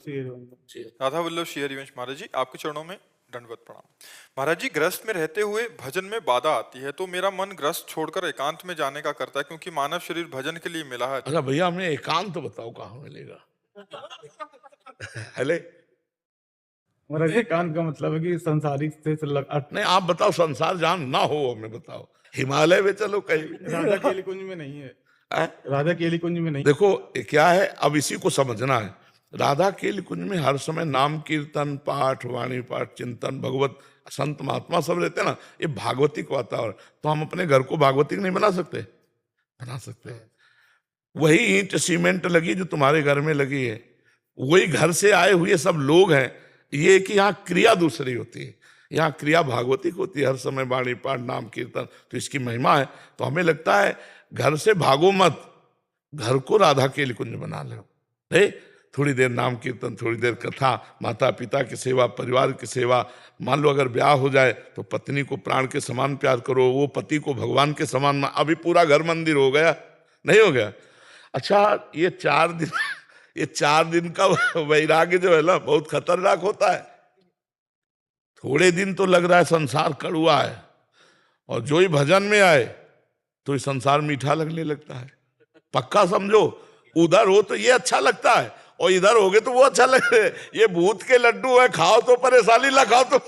राधा वल्लभ श्री हरिवंश महाराज जी, आपके चरणों में दंडवत प्रणाम। महाराज जी, ग्रस्त में रहते हुए भजन में बाधा आती है तो मेरा मन ग्रस्त छोड़कर एकांत में जाने का करता है, क्योंकि मानव शरीर भजन के लिए मिला है। अच्छा भैया, हमें एकांत बताओ कहाँ मिलेगा? हेले महाराज जी, एकांत का मतलब है कि संसारिक से नहीं, आप बताओ, संसार जान ना हो, हमें बताओ। हिमालय में चलो कहीं भी। राधा केली कुंज में नहीं है। राधा केली कुंज में नहीं। देखो क्या है, अब इसी को समझना है। राधा केली कुंज में हर समय नाम कीर्तन, पाठ, वाणी पाठ, चिंतन, भगवत, संत महात्मा सब रहते हैं ना। ये भागवतिक वातावरण, तो हम अपने घर को भागवतिक नहीं बना सकते? बना सकते हैं। वही ईंट सीमेंट लगी जो तुम्हारे घर में लगी है, वही घर से आए हुए सब लोग हैं। ये कि यहाँ क्रिया दूसरी होती है, यहाँ क्रिया भागवतिक होती है। हर समय वाणी पाठ, नाम कीर्तन, तो इसकी महिमा है। तो हमें लगता है घर से भागो मत, घर को राधा केली कुंज बना लो। थोड़ी देर नाम कीर्तन, थोड़ी देर कथा, माता पिता की सेवा, परिवार की सेवा। मान लो अगर ब्याह हो जाए तो पत्नी को प्राण के समान प्यार करो, वो पति को भगवान के समान। अभी पूरा घर मंदिर हो गया, नहीं हो गया? अच्छा, ये 4 दिन ये 4 दिन का वैराग्य जो है ना, बहुत खतरनाक होता है। थोड़े दिन तो लग रहा है संसार कड़ुआ है, और जो ही भजन में आए तो ये संसार मीठा लगने लगता है। पक्का समझो, उधर हो तो ये अच्छा लगता है, और इधर हो गए तो वो अच्छा लगे। ये भूत के लड्डू है, खाओ तो परेशानी, ना खाओ तो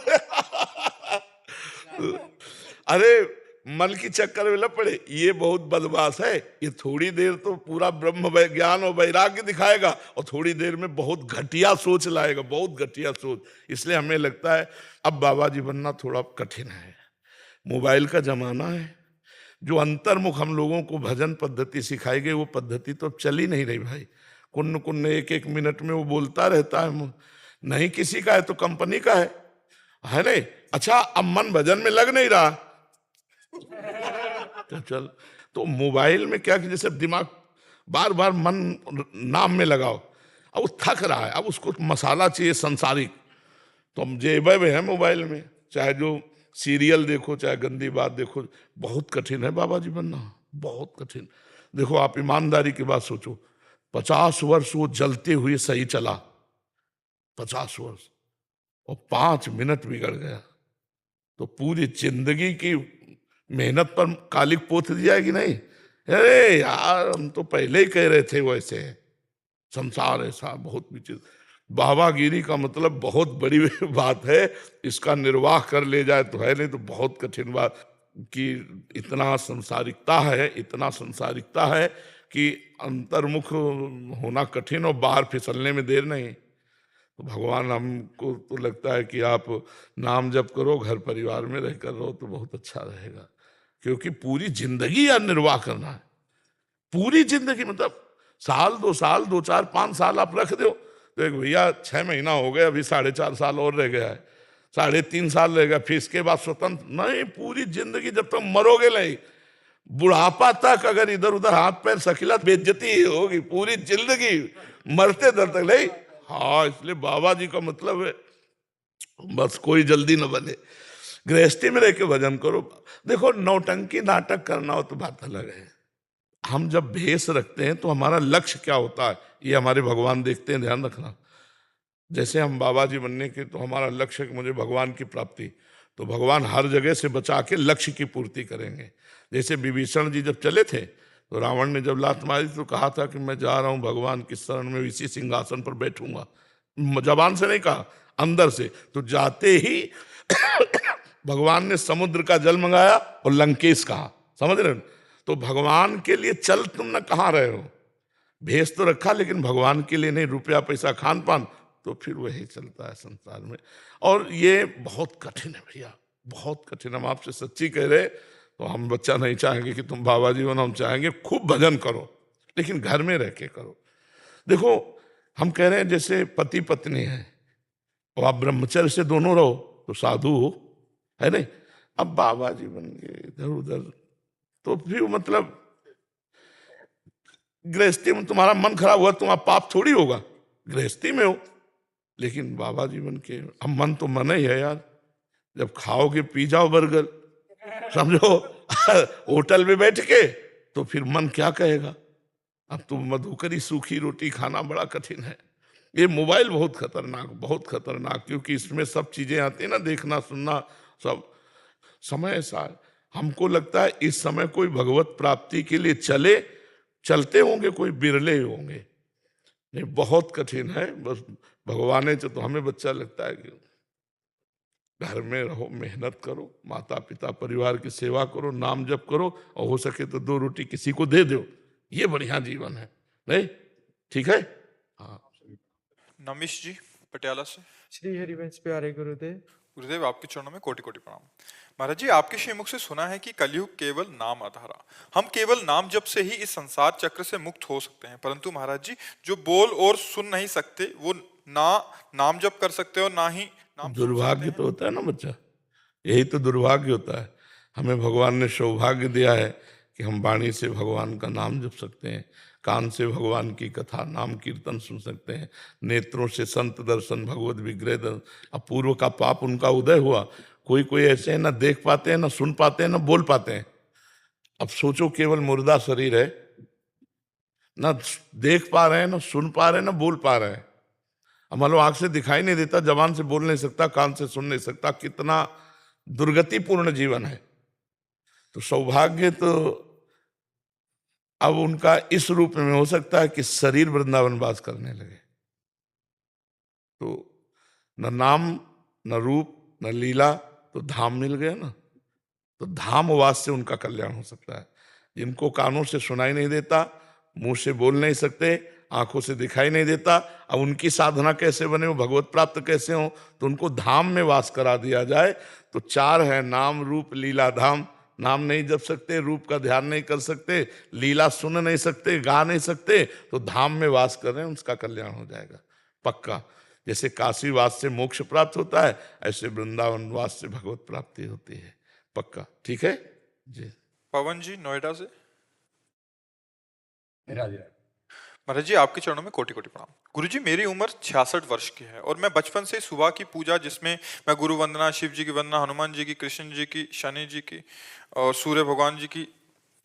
अरे मन की चक्कर में न पड़े। ये बहुत बदमाश है। ये थोड़ी देर तो पूरा ब्रह्म ज्ञान और वैराग्य दिखाएगा, और थोड़ी देर में बहुत घटिया सोच लाएगा, बहुत घटिया सोच। इसलिए हमें लगता है अब बाबा जी बनना थोड़ा कठिन है। मोबाइल का जमाना है। जो अंतर्मुख हम लोगों को भजन पद्धति सिखाई गई, वो पद्धति तो अब चली नहीं रही भाई। कुन्न कुन्न 1-1 मिनट में वो बोलता रहता है। नहीं किसी का है तो कंपनी का है नहीं? अच्छा, अब मन भजन में लग नहीं रहा तो चल, तो मोबाइल में क्या कि जैसे दिमाग बार बार मन नाम में लगाओ। अब वो थक रहा है, अब उसको मसाला चाहिए संसारिक। तो हम जेब में है मोबाइल में, चाहे जो सीरियल देखो, चाहे गंदी बात देखो। बहुत कठिन है बाबा जी बनना, बहुत कठिन। देखो आप ईमानदारी की बात सोचो, 50 वर्ष वो जलते हुए सही चला, 50 वर्ष, और 5 मिनट बिगड़ गया तो पूरी जिंदगी की मेहनत पर कालिक पोत दी जाएगी नहीं? अरे यार, हम तो पहले ही कह रहे थे वैसे। संसार ऐसा बहुत विचित्र। बाबागिरी का मतलब बहुत बड़ी बात है, इसका निर्वाह कर ले जाए तो है, नहीं तो बहुत कठिन बात। कि इतना संसारिकता है, इतना संसारिकता है कि अंतर्मुख होना कठिन, और बाहर फिसलने में देर नहीं। तो भगवान हमको तो लगता है कि आप नाम जप करो, घर परिवार में रहकर रहो तो बहुत अच्छा रहेगा। क्योंकि पूरी जिंदगी यार निर्वाह करना है, पूरी जिंदगी। मतलब साल 2 साल, 2 4 5 साल आप रख दो तो एक भैया 6 महीना हो गया, अभी 4.5 साल और रह गया है, 3.5 साल रहेगा, फिर इसके बाद स्वतंत्र नहीं। पूरी जिंदगी जब तक मरोगे नहीं, बुढ़ापा तक अगर इधर उधर हाथ पैर सखिला, बेइज्जती ही होगी पूरी जिंदगी, मरते दर तक नहीं। हाँ, इसलिए बाबा जी का मतलब है बस कोई जल्दी न बने, गृहस्थी में रह के भजन करो। देखो, नौटंकी नाटक करना हो तो बात अलग है। हम जब भेष रखते हैं तो हमारा लक्ष्य क्या होता है, ये हमारे भगवान देखते हैं, ध्यान रखना। जैसे हम बाबा जी बनने के तो हमारा लक्ष्य है कि मुझे भगवान की प्राप्ति, तो भगवान हर जगह से बचा के लक्ष्य की पूर्ति करेंगे। जैसे विभीषण जी जब चले थे तो रावण ने जब लात मारी तो कहा था कि मैं जा रहा हूं भगवान की शरण में, इसी सिंहासन पर बैठूंगा। जबान से नहीं कहा, अंदर से। तो जाते ही भगवान ने समुद्र का जल मंगाया और लंकेश कहा, समझ रहे हो? तो भगवान के लिए चल तुम न कहाँ रहे हो, भेष तो रखा लेकिन भगवान के लिए नहीं, रुपया पैसा खान पान, तो फिर वही चलता है संसार में। और ये बहुत कठिन है भैया, बहुत कठिन। हम आपसे सच्ची कह रहे, तो हम बच्चा नहीं चाहेंगे कि तुम बाबा जी बनो, हम चाहेंगे खूब भजन करो, लेकिन घर में रह के करो। देखो, हम कह रहे हैं जैसे पति पत्नी है और आप ब्रह्मचर्य से दोनों रहो तो साधु हो, है नहीं? अब बाबा जी बन गए इधर उधर, तो फिर मतलब गृहस्थी में तुम्हारा मन खराब हुआ, तुम्हारा पाप थोड़ी होगा, गृहस्थी में हो। लेकिन बाबा जी बन के, अब मन तो मन ही है यार। जब खाओगे पी जाओ बर्गर, समझो होटल में बैठ के, तो फिर मन क्या कहेगा? अब तो मधुकरी सूखी रोटी खाना बड़ा कठिन है। ये मोबाइल बहुत खतरनाक, क्योंकि इसमें सब चीजें आती है ना, देखना सुनना सब। समय ऐसा है, हमको लगता है इस समय कोई भगवत प्राप्ति के लिए चलते होंगे, कोई बिरले होंगे। नहीं, बहुत कठिन है। बस भगवान ने तो हमें बच्चा लगता है कि घर में रहो, मेहनत करो, माता पिता परिवार की सेवा करो, नाम जप करो, और हो सके तो 2 रोटी किसी को दे दो। ये बढ़िया जीवन है। नहीं, ठीक है। हाँ, नमिश जी पटियाला से। श्री हरिवंश प्यारे गुरुदेव। गुरुदेव आपके चरणों में कोटि कोटि प्रणाम। महाराज जी, आपके श्रीमुख से सुना है कि कलयुग केवल नाम आधारा, हम केवल नाम जप से ही इस संसार चक्र से मुक्त हो सकते हैं। परंतु महाराज जी, जो बोल और सुन नहीं सकते वो ना नाम जप कर सकते और ना ही नाम सुन सकते दुर्भाग्य हैं। तो होता है ना बच्चा, यही तो दुर्भाग्य होता है। हमें भगवान ने सौभाग्य दिया है कि हम वाणी से भगवान का नाम जप सकते हैं, कान से भगवान की कथा नाम कीर्तन सुन सकते हैं, नेत्रों से संत दर्शन भगवत विग्रह दर्शन। अपूर्व का पाप उनका उदय हुआ। कोई कोई ऐसे हैं, ना देख पाते हैं, ना सुन पाते हैं, ना बोल पाते हैं। अब सोचो, केवल मुर्दा शरीर है, ना देख पा रहे हैं, ना सुन पा रहे हैं, ना बोल पा रहे हैं। अब मान लो आंख से दिखाई नहीं देता, जबान से बोल नहीं सकता, कान से सुन नहीं सकता, कितना दुर्गतिपूर्ण जीवन है। तो सौभाग्य तो अब उनका इस रूप में हो सकता है कि शरीर वृंदावन वास करने लगे। तो न नाम, न रूप, न लीला, तो धाम मिल गया ना। तो धाम वास से उनका कल्याण हो सकता है। जिनको कानों से सुनाई नहीं देता, मुंह से बोल नहीं सकते, आंखों से दिखाई नहीं देता, अब उनकी साधना कैसे बने, वो भगवत प्राप्त कैसे हो? तो उनको धाम में वास करा दिया जाए। तो 4 है, नाम रूप लीला धाम। नाम नहीं जप सकते, रूप का ध्यान नहीं कर सकते, लीला सुन नहीं सकते, गा नहीं सकते, तो धाम में वास कर रहे हैं, उसका कल्याण हो जाएगा पक्का। जैसे काशी वास से मोक्ष प्राप्त होता है, ऐसे वृंदावन वास से भगवत प्राप्ति होती है पक्का। ठीक है जी। पवन जी नोएडा से। राधे। महाराज जी, आपके चरणों में कोटि कोटि प्रणाम। गुरु जी, मेरी उम्र 66 वर्ष की है और मैं बचपन से सुबह की पूजा, जिसमें मैं गुरु वंदना, शिव जी की वंदना, हनुमान जी की, कृष्ण जी की, शनि जी की और सूर्य भगवान जी की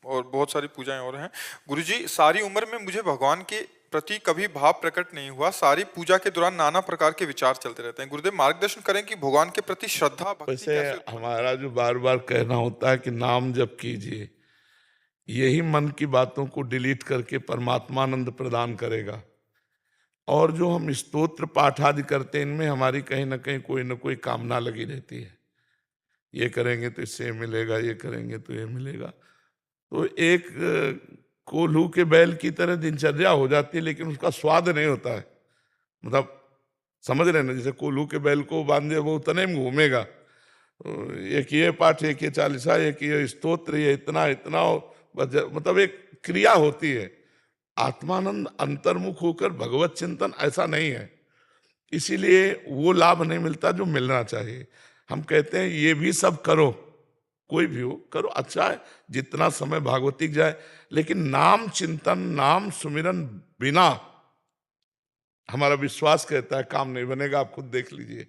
और बहुत सारी पूजाएं और हैं। गुरु जी, सारी उम्र में मुझे भगवान के प्रति कभी भाव प्रकट नहीं हुआ। सारी पूजा के दौरान नाना प्रकार के विचार चलते रहते हैं। गुरुदेव मार्गदर्शन करें कि भगवान के प्रति श्रद्धा भक्ति वैसे कैसे उत्पन्न। हमारा जो बार बार कहना होता है कि नाम जप कीजिए, यही मन की बातों को डिलीट करके परमात्मानंद प्रदान करेगा। और जो हम स्तोत्र पाठ आदि करते हैं, इनमें हमारी कहीं ना कहीं कोई ना कोई कामना लगी रहती है। ये करेंगे तो इससे ये मिलेगा, ये करेंगे तो ये मिलेगा। तो एक कोल्हू के बैल की तरह दिनचर्या हो जाती है, लेकिन उसका स्वाद नहीं होता है। मतलब समझ रहे हैं ना, जैसे कोल्हू के बैल को बांधे वो उतने में घूमेगा। तो एक ये पाठ, एक ये चालीसा, एक ये स्तोत्र, ये इतना इतना, मतलब एक क्रिया होती है। आत्मानंद अंतर्मुख होकर भगवत चिंतन ऐसा नहीं है, इसीलिए वो लाभ नहीं मिलता जो मिलना चाहिए। हम कहते हैं ये भी सब करो, कोई भी हो करो, अच्छा है, जितना समय भागवतिक जाए, लेकिन नाम चिंतन नाम सुमिरन बिना, हमारा विश्वास कहता है काम नहीं बनेगा। आप खुद देख लीजिए,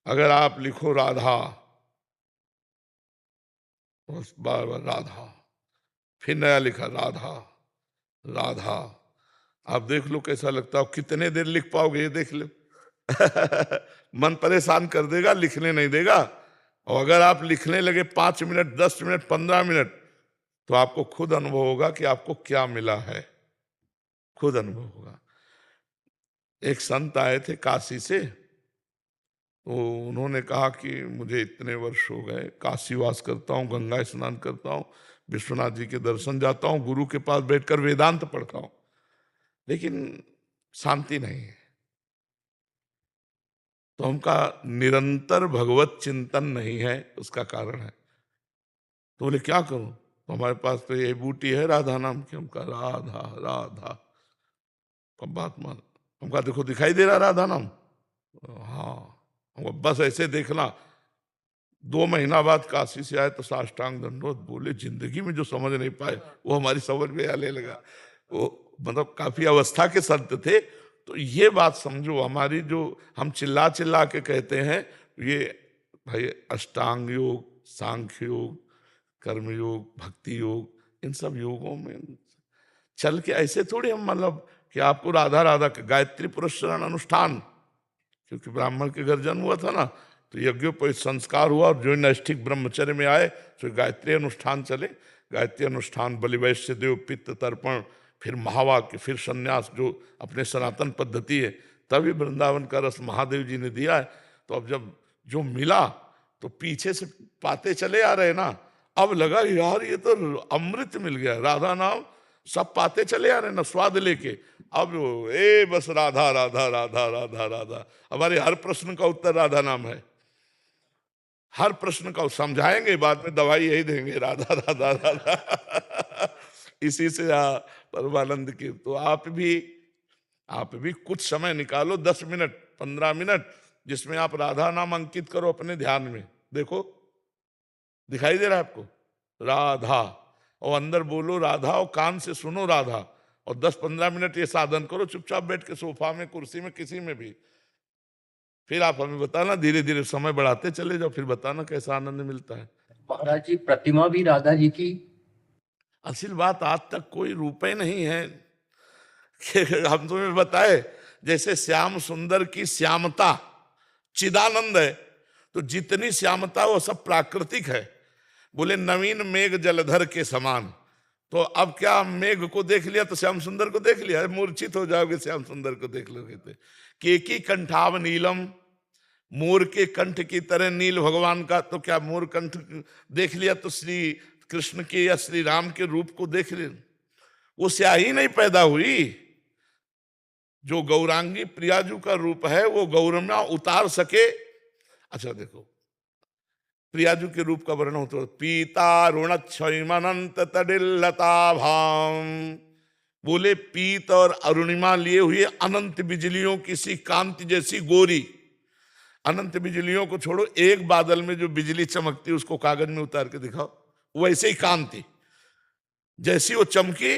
अगर आप लिखो राधा, बस बार बार राधा, फिर नया लिखा राधा राधा, आप देख लो कैसा लगता है। कितने देर लिख पाओगे ये देख लो। मन परेशान कर देगा, लिखने नहीं देगा। और अगर आप लिखने लगे 5 मिनट, 10 मिनट, 15 मिनट, तो आपको खुद अनुभव होगा कि आपको क्या मिला है, खुद अनुभव होगा। एक संत आए थे काशी से, तो उन्होंने कहा कि मुझे इतने वर्ष हो गए, काशी वास करता हूँ, गंगा स्नान करता हूँ, विश्वनाथ जी के दर्शन जाता हूँ, गुरु के पास बैठकर वेदांत पढ़ता हूँ, लेकिन शांति नहीं है। तो हमका निरंतर भगवत चिंतन नहीं है, उसका कारण है। तो बोले क्या करूं? तो हमारे पास तो ये बूटी है राधा नाम की। हमका राधा राधा, कब बात मान। हमका देखो दिखाई दे रहा राधा नाम? हाँ। हमको बस ऐसे देखना। 2 महीना बाद काशी से आए तो साष्टांग दंडोत, बोले जिंदगी में जो समझ नहीं पाए वो हमारी समझ में आने लगा। वो मतलब काफी अवस्था के संत थे। तो ये बात समझो, हमारी जो हम चिल्ला चिल्ला के कहते हैं, ये भाई अष्टांग योग, सांख्य योग, कर्म योग, भक्ति योग, इन सब योगों में चल के ऐसे थोड़ी हम मतलब कि आपको राधा राधा गायत्री पुरस्कार अनुष्ठान, क्योंकि ब्राह्मण के घर जन्म हुआ था ना, तो यज्ञोपवीत संस्कार हुआ और जो नैष्ठिक ब्रह्मचर्य में आए तो गायत्री अनुष्ठान चले। गायत्री अनुष्ठान, बलिवैश्य देव, पित्त तर्पण, फिर महावाक्य, फिर संन्यास, जो अपने सनातन पद्धति है। तभी वृंदावन का रस महादेव जी ने दिया है। तो अब जब जो मिला तो पीछे से पाते चले आ रहे ना, अब लगा यार ये तो अमृत मिल गया, राधा नाम सब पाते चले आ रहे ना स्वाद लेके। अब बस राधा राधा राधा राधा राधा, हमारे हर प्रश्न का उत्तर राधा नाम है। हर प्रश्न का समझाएंगे, बाद में दवाई यही देंगे, राधा राधा राधा इसी से परमानंद की। तो आप भी कुछ समय निकालो, 10 मिनट 15 मिनट, जिसमें आप राधा नाम अंकित करो अपने ध्यान में। देखो दिखाई दे रहा है आपको राधा, और अंदर बोलो राधा, और कान से सुनो राधा, और 10-15 मिनट ये साधन करो चुपचाप बैठ के, सोफा में, कुर्सी में, किसी में भी। फिर आप हमें बताना, धीरे धीरे समय बढ़ाते चले जाओ, फिर बताना कैसा आनंद मिलता है। महाराज जी, प्रतिमा भी राधा जी की? असल बात, आज तक कोई रूप ही नहीं है कि हम तुम्हें बताए, जैसे श्याम सुंदर की श्यामता चिदानंद है, तो जितनी श्यामता वो सब प्राकृतिक है। बोले नवीन मेघ जलधर के समान, तो अब क्या मेघ को देख लिया तो श्याम सुंदर को देख लिया, मूर्छित हो जाओगे श्याम सुंदर को देख लोगे तो। केकी कंठाव नीलम, मोर के कंठ की तरह नील भगवान का, तो क्या मोर कंठ देख लिया तो श्री कृष्ण के या श्री राम के रूप को देख लिया? वो स्याही नहीं पैदा हुई। जो गौरांगी प्रियाजू का रूप है वो गौरमा उतार सके। अच्छा देखो, प्रियाजू के रूप का वर्णन होता है, पीता ऋणक्षयमनंत तडिल्लता भाम। बोले पीत और अरुणिमा लिए हुए अनंत बिजलियों की सी कांति जैसी गोरी। अनंत बिजलियों को छोड़ो, एक बादल में जो बिजली चमकती उसको कागज में उतार के दिखाओ, वैसे ही कांति जैसी वो चमकी,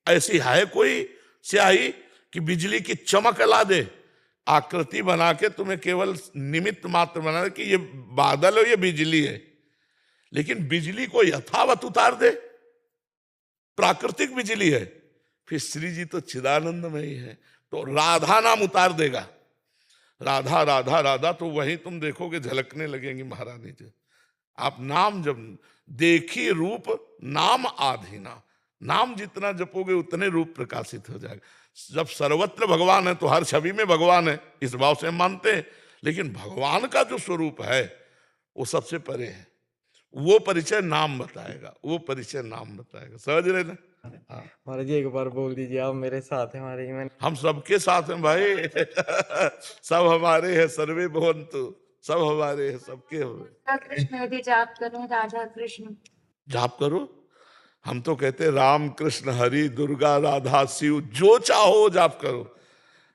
ऐसी है कोई स्याही कि बिजली की चमक ला दे। आकृति बना के तुम्हें केवल निमित्त मात्र बना दे कि ये बादल हो, ये बिजली है, लेकिन बिजली को यथावत उतार दे, प्राकृतिक बिजली है। फिर श्री जी तो चिदानंद में ही है, तो राधा नाम उतार देगा। राधा राधा राधा, तो वहीं तुम देखोगे झलकने लगेंगी महारानी जी। आप नाम जब देखी रूप नाम आधीना, नाम जितना जपोगे उतने रूप प्रकाशित हो जाएगा। जब सर्वत्र भगवान है तो हर छवि में भगवान है, इस भाव से हम मानते हैं, लेकिन भगवान का जो स्वरूप है वो सबसे परे है। वो परिचय नाम बताएगा, वो परिचय नाम बताएगा। समझ रहे ना? हाँ, महाराज जी एक बार बोल दीजिए, आप मेरे साथ हैं महाराज जी। हम सबके साथ हैं भाई सब हमारे हैं, सर्वे भवन्तु, सब हमारे हैं, सबके हो। कृष्ण यदि जाप करूं, राधा कृष्ण जाप करो। हम तो कहते राम कृष्ण हरि दुर्गा राधा शिव, जो चाहो जाप करो।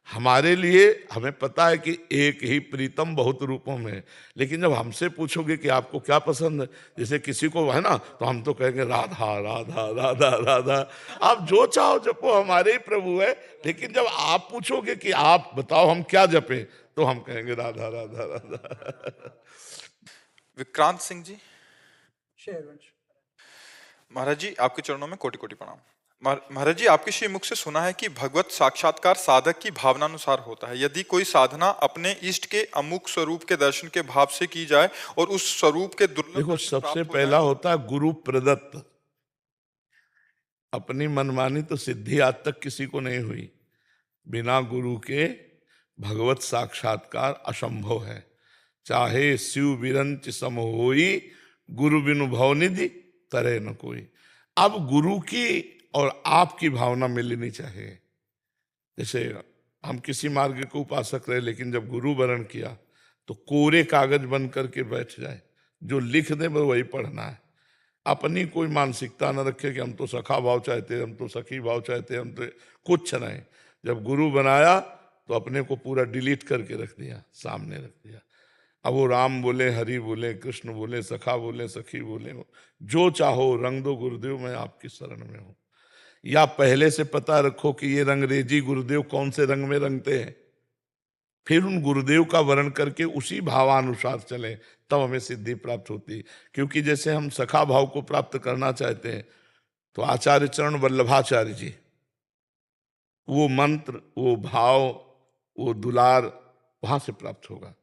हमारे लिए हमें पता है कि एक ही प्रीतम बहुत रूपों में है, लेकिन जब हमसे पूछोगे कि आपको क्या पसंद है, जैसे किसी को है ना, तो हम तो कहेंगे राधा राधा राधा राधा। आप जो चाहो जपो, हमारे ही प्रभु है। लेकिन जब आप पूछोगे कि आप बताओ हम क्या जपे, तो हम कहेंगे राधा राधा राधा। विक्रांत सिंह जी, महाराज जी आपके चरणों में कोटि कोटि प्रणाम। महाराज जी, आपके श्री मुख से सुना है कि भगवत साक्षात्कार साधक की भावनानुसार होता है। यदि कोई साधना अपने इष्ट के अमुक स्वरूप के दर्शन के भाव से की जाए और उस स्वरूप के दुर्लभ देखो, दर्शन सबसे प्राप्त हो पहला जाए, होता है गुरु प्रदत्त। अपनी मनमानी तो सिद्धि आज तक किसी को नहीं हुई। बिना गुरु के भगवत साक्षात्कार असंभव है। चाहे शिव विरंच सम होई, गुरु बिनु भवनिधि तरे न कोई। अब गुरु की और आपकी भावना मिलनी चाहिए। जैसे हम किसी मार्ग के उपासक रहे, लेकिन जब गुरु वरण किया तो कोरे कागज बन करके बैठ जाए, जो लिख दे वही पढ़ना है। अपनी कोई मानसिकता न रखे कि हम तो सखा भाव चाहते, हम तो सखी भाव चाहते, हम तो कुछ नहीं। जब गुरु बनाया तो अपने को पूरा डिलीट करके रख दिया, सामने रख दिया। अब वो राम बोले, हरि बोले, कृष्ण बोले, सखा बोले, सखी बोले, जो चाहो रंग दो गुरुदेव, मैं आपकी शरण में हूं। या पहले से पता रखो कि ये रंगरेजी गुरुदेव कौन से रंग में रंगते हैं, फिर उन गुरुदेव का वर्ण करके उसी भावानुसार चले, तब हमें सिद्धि प्राप्त होती। क्योंकि जैसे हम सखा भाव को प्राप्त करना चाहते हैं, तो आचार्य चरण वल्लभाचार्य जी वो मंत्र, वो भाव, वो दुलार वहां से प्राप्त होगा।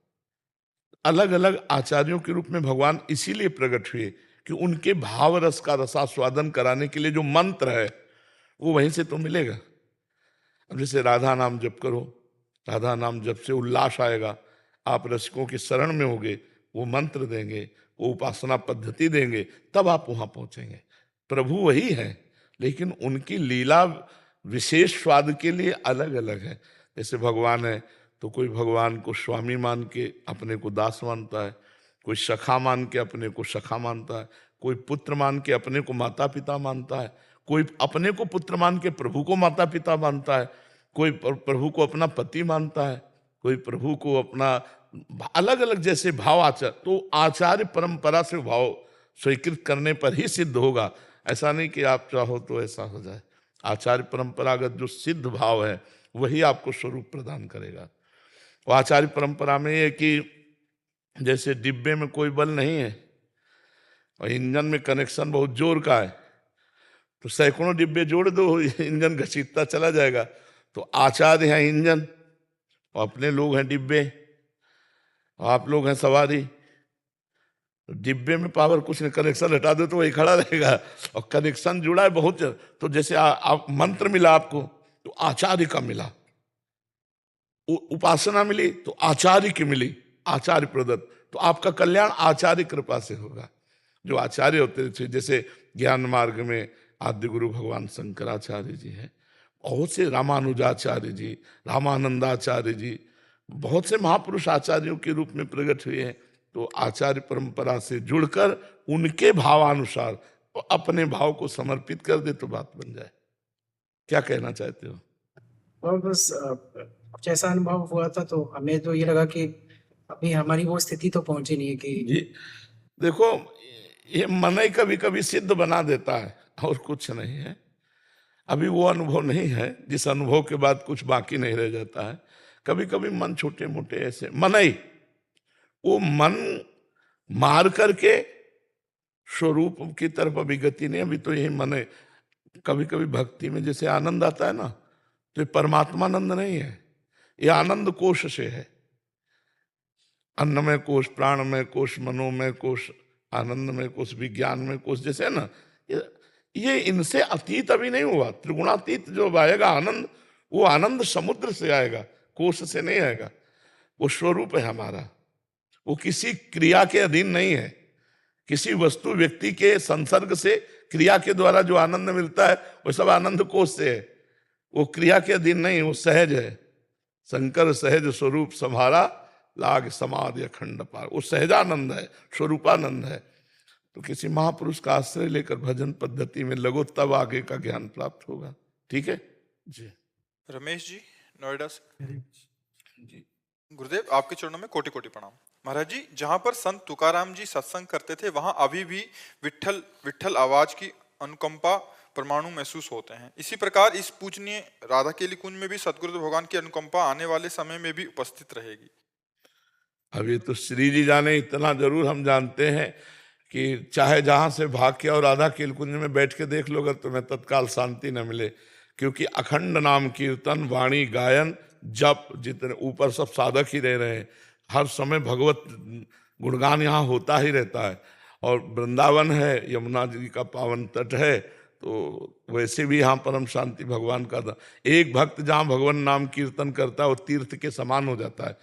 अलग अलग आचार्यों के रूप में भगवान इसीलिए प्रकट हुए कि उनके भाव रस का रसास्वादन कराने के लिए जो मंत्र है वो वहीं से तो मिलेगा। अब जैसे राधा नाम जप करो, राधा नाम जप से उल्लास आएगा, आप रसिकों की शरण में होगे, वो मंत्र देंगे, वो उपासना पद्धति देंगे, तब आप वहां पहुंचेंगे। प्रभु वही है, लेकिन उनकी लीला विशेष स्वाद के लिए अलग अलग है। जैसे भगवान है तो कोई भगवान को स्वामी मान के अपने को दास मानता है, कोई सखा मान के अपने को सखा मानता है, कोई पुत्र मान के अपने को माता पिता मानता है, कोई अपने को पुत्र मान के प्रभु को माता पिता मानता है, कोई प्रभु को अपना पति मानता है, कोई प्रभु को अपना, अलग अलग जैसे भाव आचार, तो आचार्य परंपरा से भाव स्वीकृत करने पर ही सिद्ध होगा। ऐसा नहीं कि आप चाहो तो ऐसा हो जाए। आचार्य परंपरागत जो सिद्ध भाव है वही आपको स्वरूप प्रदान करेगा। और आचार्य परंपरा में ये कि जैसे डिब्बे में कोई बल नहीं है और इंजन में कनेक्शन बहुत जोर का है, तो सैकड़ों डिब्बे जोड़ दो, इंजन घसीटता चला जाएगा। तो आचार्य हैं इंजन और अपने लोग हैं डिब्बे और आप लोग हैं सवारी। तो डिब्बे में पावर कुछ नहीं, कनेक्शन हटा दो तो वही खड़ा रहेगा, और कनेक्शन जुड़ा है बहुत। तो जैसे आप मंत्र मिला आपको तो आचार्य का मिला, उपासना मिली तो आचार्य की मिली, आचार्य प्रदत्त, तो आपका कल्याण आचार्य कृपा से होगा। जो आचार्य होते थे, जैसे ज्ञान मार्ग में आद्य गुरु भगवान शंकराचार्य जी हैं, बहुत से रामानुजाचार्य जी, रामानंदाचार्य जी, बहुत से महापुरुष आचार्यों के रूप में प्रकट हुए हैं। तो आचार्य परंपरा से जुड़कर उनके भावानुसार अपने भाव को समर्पित कर दे तो बात बन जाए। क्या कहना चाहते हो? और बस कुछ ऐसा अनुभव हुआ था तो हमें तो ये लगा कि अभी हमारी वो स्थिति तो पहुंची नहीं है कि जी देखो, ये मन ही कभी कभी सिद्ध बना देता है और कुछ नहीं है। अभी वो अनुभव नहीं है जिस अनुभव के बाद कुछ बाकी नहीं रह जाता है। कभी कभी मन छोटे मोटे ऐसे मन ही, वो मन मार करके स्वरूप की तरफ अभी गति नहीं। अभी तो यही मन है। कभी कभी भक्ति में जैसे आनंद आता है ना, तो ये परमात्मानंद नहीं है, ये आनंद कोश से है। अन्नमय कोश, प्राणमय कोश, मनोमय कोश, आनंदमय कोश, विज्ञान में कोश, जैसे है ना, ये इनसे अतीत अभी नहीं हुआ। त्रिगुणातीत जो आएगा आनंद, वो आनंद समुद्र से आएगा, कोश से नहीं आएगा। वो स्वरूप है हमारा, वो किसी क्रिया के अधीन नहीं है। किसी वस्तु व्यक्ति के संसर्ग से क्रिया के द्वारा जो आनंद मिलता है वो सब आनंद कोश से है, वो क्रिया के अधीन नहीं, वो सहज है। शंकर सहज स्वरूप संभारा, लाग समाधि अखंड पार, वो सहजानंद है, स्वरूपानंद है। तो किसी महापुरुष का आश्रय लेकर भजन पद्धति में लगो, तब आगे का ज्ञान प्राप्त होगा। ठीक है जी। रमेश जी, नोएडा से। जी गुरुदेव, आपके चरणों में कोटि कोटि प्रणाम। महाराज जी, जहां पर संत तुकाराम जी सत्संग करते थे वहां अभी भी विट्ठल विट्ठल आवाज की अनुकंपा परमाणु महसूस होते हैं। इसी प्रकार इस पूजनीय राधा केली कुंज में भी सतगुरु भगवान की अनुकंपा आने वाले समय में भी उपस्थित रहेगी। अभी तो श्री जी जाने, इतना जरूर हम जानते हैं कि चाहे जहां से भाग के और राधा केली कुंज में बैठ के देख लो, अगर तुम्हें तत्काल शांति न मिले, क्योंकि अखंड नाम कीर्तन, वाणी, गायन, जप, जितने ऊपर सब साधक ही रह रहे हैं। हर समय भगवत गुणगान यहाँ होता ही रहता है। और वृंदावन है, यमुना जी का पावन तट है, तो वैसे भी यहाँ परम शांति भगवान का था। एक भक्त जहाँ भगवान नाम कीर्तन करता है वो तीर्थ के समान हो जाता है।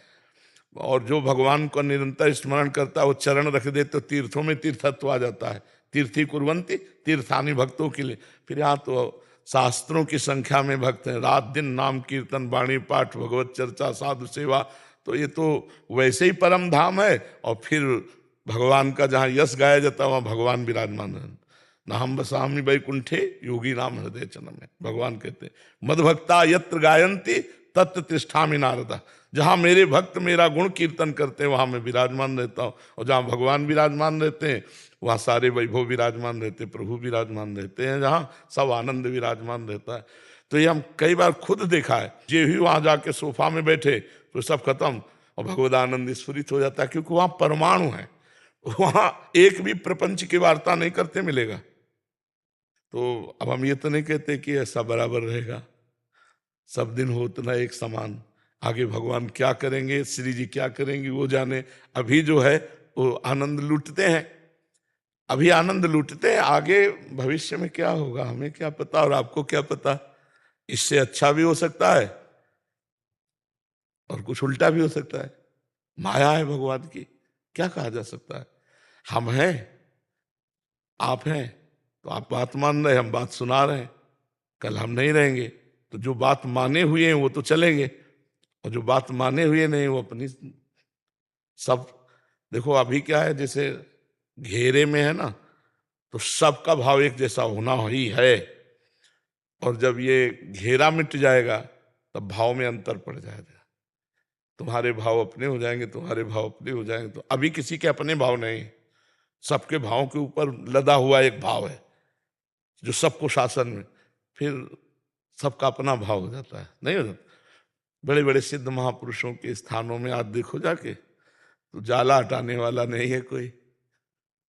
और जो भगवान को निरंतर स्मरण करता है वो चरण रख दे तो तीर्थों में तीर्थत्व आ जाता है। तीर्थी कुर्वंती तीर्थानी भक्तों के लिए। फिर यहाँ तो शास्त्रों की संख्या में भक्त हैं, रात दिन नाम कीर्तन, वाणी पाठ, भगवत चर्चा, साधु सेवा, तो ये तो वैसे ही परम धाम है। और फिर भगवान का जहाँ यश गाया जाता है वहाँ भगवान विराजमान है। न हम बसामी वैकुंठे योगी नाम हृदय चनम में, भगवान कहते हैं मदभक्ता यत्र गायंती तत्र तिष्ठामि नारदा। जहाँ मेरे भक्त मेरा गुण कीर्तन करते हैं वहाँ मैं विराजमान रहता हूँ। और जहाँ भगवान विराजमान रहते हैं वहाँ सारे वैभव विराजमान रहते, प्रभु विराजमान रहते हैं, जहाँ सब आनंद विराजमान रहता है। तो ये हम कई बार खुद देखा है। जे भी वहाँ जाके सोफा में बैठे तो सब खत्म और भगवदानंद स्फुरित हो जाता है, क्योंकि वहाँ परमाणु है, वहाँ एक भी प्रपंच की वार्ता नहीं करते मिलेगा। तो अब हम ये तो नहीं कहते कि ऐसा बराबर रहेगा, सब दिन होत न एक समान। आगे भगवान क्या करेंगे, श्री जी क्या करेंगे वो जाने। अभी जो है वो आनंद लूटते हैं, अभी आनंद लूटते हैं, आगे भविष्य में क्या होगा हमें क्या पता, और आपको क्या पता। इससे अच्छा भी हो सकता है और कुछ उल्टा भी हो सकता है। माया है भगवान की, क्या कहा जा सकता है। हम हैं, आप हैं, तो आप बात मान रहे हैं, हम बात सुना रहे हैं। कल हम नहीं रहेंगे, तो जो बात माने हुए हैं वो तो चलेंगे, और जो बात माने हुए नहीं वो अपनी सब। देखो अभी क्या है, जैसे घेरे में है ना, तो सबका भाव एक जैसा होना ही है, और जब ये घेरा मिट जाएगा तब भाव में अंतर पड़ जाएगा। तुम्हारे भाव अपने हो जाएंगे, तुम्हारे भाव अपने हो जाएंगे। तो अभी किसी के अपने भाव नहीं, सबके भावों के ऊपर लदा हुआ एक भाव है जो सबको शासन में, फिर सबका अपना भाव हो जाता है, नहीं हो जाता। बड़े बड़े सिद्ध महापुरुषों के स्थानों में आज देखो जाके, तो जाला हटाने वाला नहीं है कोई।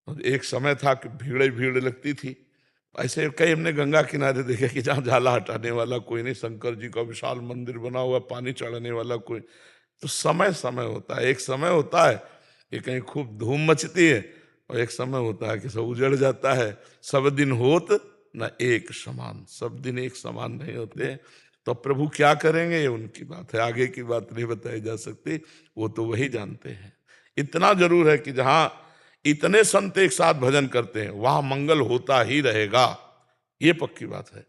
और एक समय था कि भीड़ ही भीड़ लगती थी। ऐसे कई हमने गंगा किनारे देखे कि जहाँ जाला हटाने वाला कोई नहीं, शंकर जी का विशाल मंदिर बना हुआ, पानी चढ़ाने वाला कोई। तो समय समय होता है, एक समय होता है कि कहीं खूब धूम मचती है, और एक समय होता है कि सब उजड़ जाता है। सब दिन होत न एक समान, सब दिन एक समान नहीं होते। तो प्रभु क्या करेंगे ये उनकी बात है, आगे की बात नहीं बताई जा सकती, वो तो वही जानते हैं। इतना जरूर है कि जहां इतने संत एक साथ भजन करते हैं वहां मंगल होता ही रहेगा, ये पक्की बात है।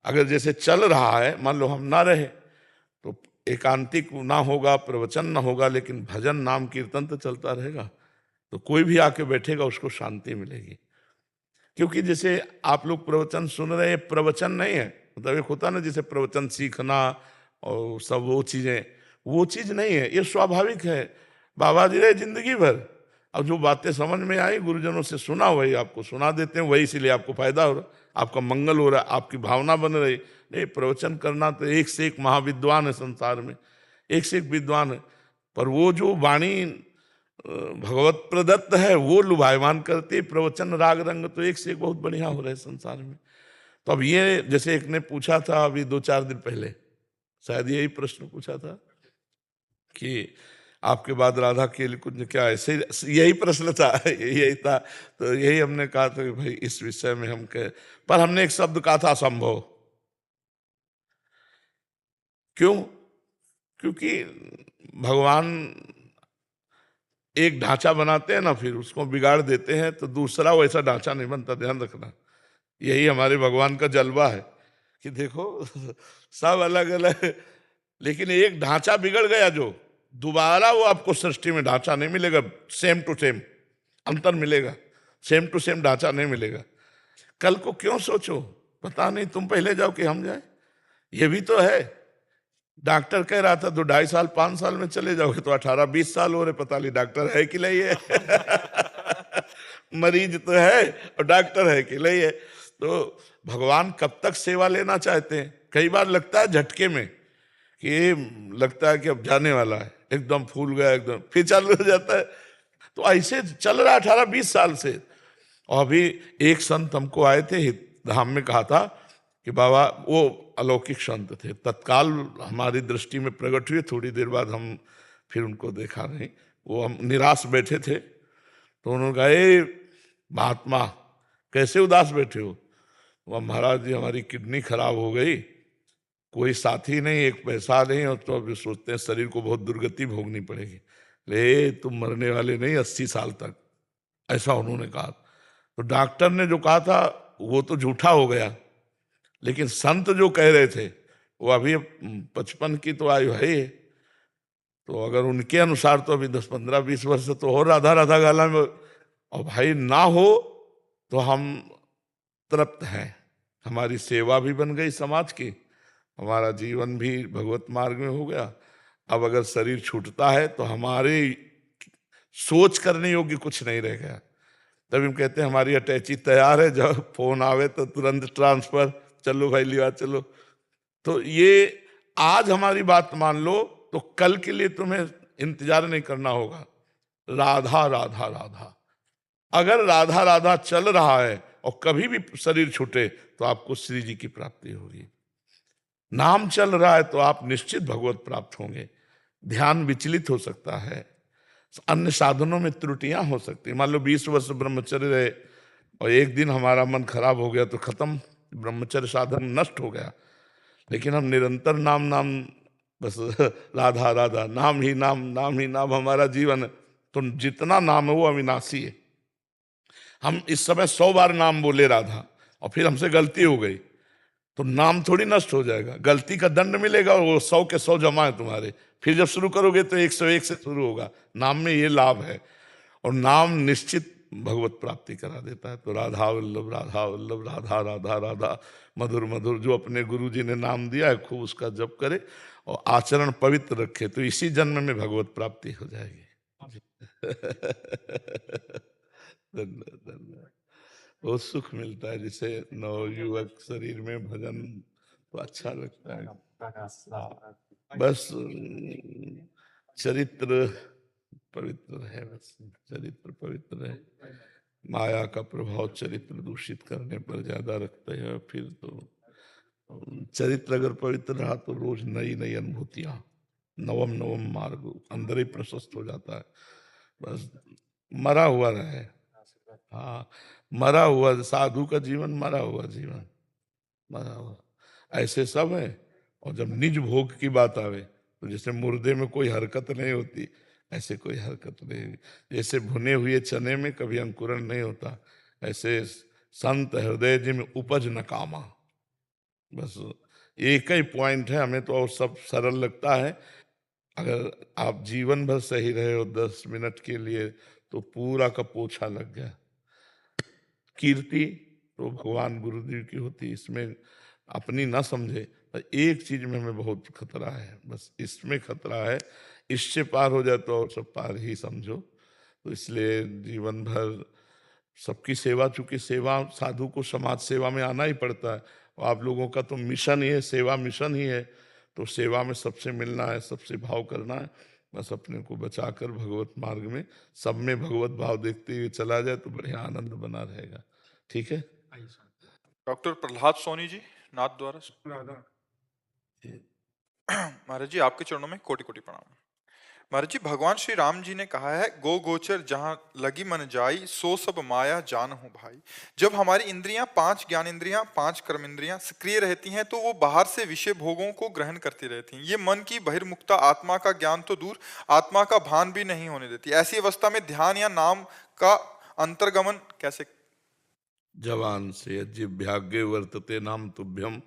अगर जैसे चल रहा है, मान लो हम ना रहे तो एकांतिक ना होगा, प्रवचन ना होगा, लेकिन भजन नाम कीर्तन तो चलता रहेगा, तो कोई भी आके बैठेगा उसको शांति मिलेगी। क्योंकि जैसे आप लोग प्रवचन सुन रहे हैं, प्रवचन नहीं है, मतलब एक होता ना जैसे प्रवचन सीखना और सब वो चीजें, वो चीज नहीं है, ये स्वाभाविक है। बाबा जी रहे जिंदगी भर, अब जो बातें समझ में आई गुरुजनों से सुना वही आपको सुना देते हैं, वही इसीलिए आपको फायदा हो रहा, आपका मंगल हो रहा है, आपकी भावना बन रही। नहीं, प्रवचन करना तो एक से एक महाविद्वान है संसार में, एक से एक विद्वान है, पर वो जो वाणी भगवत प्रदत्त है वो लुभायमान करती। प्रवचन राग रंग तो एक से एक बहुत बढ़िया हो रहे संसार में। तो अब ये जैसे एक ने पूछा था अभी 2-4 दिन पहले, शायद यही प्रश्न पूछा था कि आपके बाद राधा के लिए कुछ क्या, ऐसे यही प्रश्न था यही था। तो यही हमने कहा था कि भाई इस विषय में हम कह, पर हमने एक शब्द कहा था असंभव। क्यों? क्योंकि भगवान एक ढांचा बनाते हैं ना, फिर उसको बिगाड़ देते हैं तो दूसरा वैसा ढांचा नहीं बनता, ध्यान रखना। यही हमारे भगवान का जलवा है कि देखो सब अलग अलग, लेकिन एक ढांचा बिगड़ गया जो, दोबारा वो आपको सृष्टि में ढांचा नहीं मिलेगा सेम टू सेम, अंतर मिलेगा, सेम टू सेम ढांचा नहीं मिलेगा। कल को क्यों सोचो, पता नहीं, तुम पहले जाओ कि हम जाए, ये भी तो है। डॉक्टर कह रहा था तो 2.5 साल 5 साल में चले जाओगे, तो 18-20 साल हो रहे, पता नहीं डॉक्टर है कि नहीं है मरीज तो है और डॉक्टर है कि नहीं है। तो भगवान कब तक सेवा लेना चाहते हैं। कई बार लगता है झटके में कि लगता है कि अब जाने वाला है, एकदम फूल गया एकदम, फिर चालू हो जाता है। तो ऐसे चल रहा है 18-20 साल से। और अभी एक संत हमको आए थे धाम में, कहा था कि बाबा, वो अलौकिक संत थे, तत्काल हमारी दृष्टि में प्रकट हुए, थोड़ी देर बाद हम फिर उनको देखा नहीं, वो हम निराश बैठे थे। तो उन्होंने कहा, ए महात्मा कैसे उदास बैठे हो? वह महाराज जी हमारी किडनी खराब हो गई, कोई साथी नहीं, एक पैसा नहीं, और तो अभी सोचते हैं शरीर को बहुत दुर्गति भोगनी पड़ेगी। ले तुम मरने वाले नहीं 80 साल तक, ऐसा उन्होंने कहा। तो डॉक्टर ने जो कहा था वो तो झूठा हो गया, लेकिन संत जो कह रहे थे वो अभी 55 की तो आयु है ही। तो अगर उनके अनुसार तो अभी 10-15-20 वर्ष तो और राधा राधा गाला में, और भाई ना हो तो हम तृप्त हैं, हमारी सेवा भी बन गई समाज की, हमारा जीवन भी भगवत मार्ग में हो गया। अब अगर शरीर छूटता है तो हमारी सोच करने योग्य कुछ नहीं रह गया। तभी हम कहते हैं हमारी अटैची तैयार है, जब फोन आवे तो तुरंत ट्रांसफर, चलो भाई लिया चलो। तो ये आज हमारी बात मान लो तो कल के लिए तुम्हें इंतजार नहीं करना होगा। राधा राधा राधा, अगर राधा राधा चल रहा है और कभी भी शरीर छूटे तो आपको श्री जी की प्राप्ति होगी। नाम चल रहा है तो आप निश्चित भगवत प्राप्त होंगे। ध्यान विचलित हो सकता है, अन्य साधनों में त्रुटियां हो सकती है। मान लो 20 वर्ष ब्रह्मचर्य रहे और एक दिन हमारा मन खराब हो गया तो खत्म, ब्रह्मचर्य साधन नष्ट हो गया। लेकिन हम निरंतर नाम नाम, बस राधा राधा, नाम ही नाम, नाम ही नाम हमारा जीवन है। तो जितना नाम है वो अविनाशी है। हम इस समय 100 बार नाम बोले राधा और फिर हमसे गलती हो गई तो नाम थोड़ी नष्ट हो जाएगा, गलती का दंड मिलेगा और वो 100 के 100 जमा है तुम्हारे। फिर जब शुरू करोगे तो 101 से शुरू होगा। नाम में ये लाभ है, और नाम निश्चित भगवत प्राप्ति करा देता है। तो राधा वल्लभ राधा वल्लभ, राधा राधा राधा, मधुर मधुर, जो अपने गुरु जी ने नाम दिया है खूब उसका जप करे और आचरण पवित्र रखे तो इसी जन्म में भगवत प्राप्ति हो जाएगी। धन्यवाद धन्यवाद। बहुत सुख मिलता है, जिसे नवयुवक शरीर में भजन तो अच्छा लगता है। बस चरित्र पवित्र है, बस चरित्र पवित्र है। माया का प्रभाव चरित्र दूषित करने पर ज्यादा रखते हैं। फिर तो चरित्र अगर पवित्र रहा तो रोज नई नई अनुभूतियां, नवम नवम मार्ग अंदर ही प्रशस्त हो जाता है। बस मरा हुआ रहे, हाँ, मरा हुआ साधु का जीवन, मरा हुआ जीवन, मरा हुआ ऐसे सब है। और जब निज भोग की बात आवे तो जैसे मुर्दे में कोई हरकत नहीं होती, ऐसे कोई हरकत नहीं। जैसे भुने हुए चने में कभी अंकुरण नहीं होता, ऐसे संत हृदय जिम उपज न कामा। बस एक ही पॉइंट है, हमें तो और सब सरल लगता है। अगर आप जीवन भर सही रहे हो 10 मिनट के लिए तो पूरा का पोछा लग गया। कीर्ति तो भगवान गुरुदेव की होती, इसमें अपनी ना समझे। पर एक चीज में हमें बहुत खतरा है, बस इसमें खतरा है, इससे पार हो जाए तो और सब पार ही समझो। तो इसलिए जीवन भर सबकी सेवा, चूंकि सेवा साधु को समाज सेवा में आना ही पड़ता है, और आप लोगों का तो मिशन ही है, सेवा मिशन ही है। तो सेवा में सबसे मिलना है, सबसे भाव करना है। बस अपने को बचाकर भगवत मार्ग में सब में भगवत भाव देखते हुए चला जाए तो बढ़िया आनंद बना रहेगा। ठीक है। डॉक्टर प्रहलाद सोनी जी, नाथ द्वारा। महाराज जी, आपके चरणों में कोटि कोटि प्रणाम। महाराज जी, भगवान श्री राम जी ने कहा है, गो गोचर जहां लगी मन जाई, सो सब माया जान हूं भाई। जब हमारी इंद्रियां, 5 ज्ञान इंद्रियां, 5 कर्म इंद्रियां सक्रिय रहती हैं तो वो बाहर से विषय भोगों को ग्रहण करती रहती हैं। ये मन की बहिर्मुखता आत्मा का ज्ञान तो दूर, आत्मा का भान भी नहीं होने देती। ऐसी अवस्था में ध्यान या नाम का अंतर्गमन कैसे? जवान से जिभ्याग्य वर्तते नाम तुभ्यम।